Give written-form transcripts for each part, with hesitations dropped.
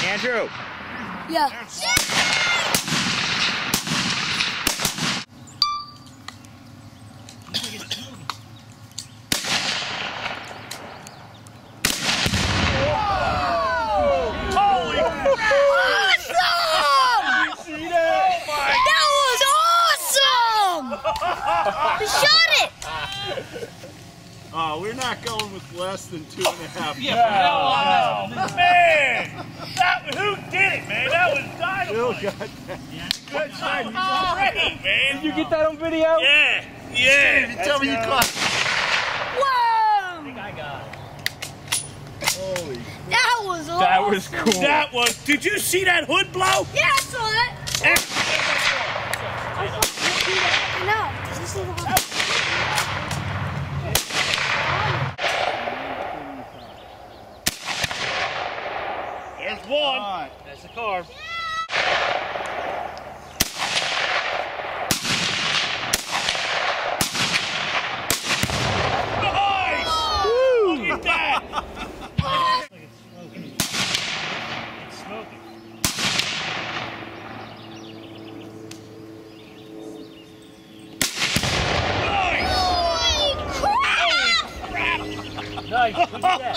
Andrew. Yeah. Shot it! Oh, we're not going with less than 2.5. Yeah, man! Who did it, man? That was dynamite. Bill got that. Good shot. Great, man. Did you get that on video? Yeah, yeah. Steve, tell me you caught it. Whoa! I think I got it. Holy. That was awesome. That was cool. That was. Did you see that hood blow? Yeah, I saw that. No. Did you see the hood? There's one. Right. That's the carb. Nice! Woo! Look at that! It's smoking. It's smoking. Nice! Holy crap! Nice. Look at that.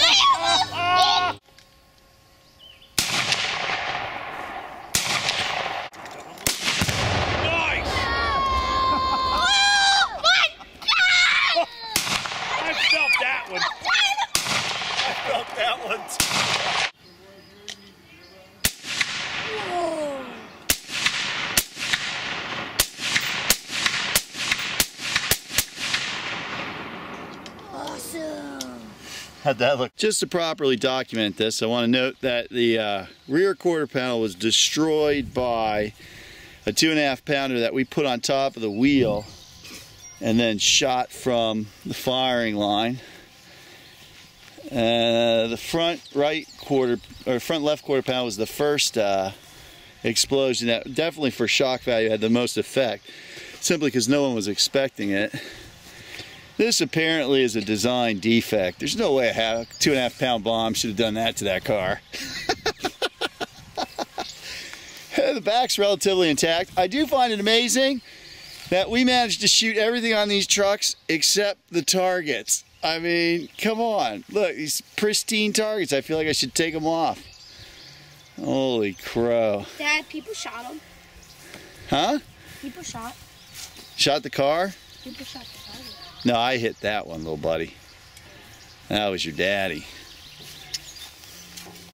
That one. Whoa. Awesome. How'd that look? Just to properly document this, I want to note that the rear quarter panel was destroyed by a 2.5 pounder that we put on top of the wheel and then shot from the firing line. The front left quarter panel was the first explosion that definitely for shock value had the most effect, simply because no one was expecting it. This apparently is a design defect. There's no way a 2.5 pound bomb should have done that to that car. The back's relatively intact. I do find it amazing that we managed to shoot everything on these trucks except the targets. I mean, come on. Look, these pristine targets. I feel like I should take them off. Holy crow. Dad, people shot him. Huh? People shot. Shot the car? People shot the target. No, I hit that one, little buddy. That was your daddy.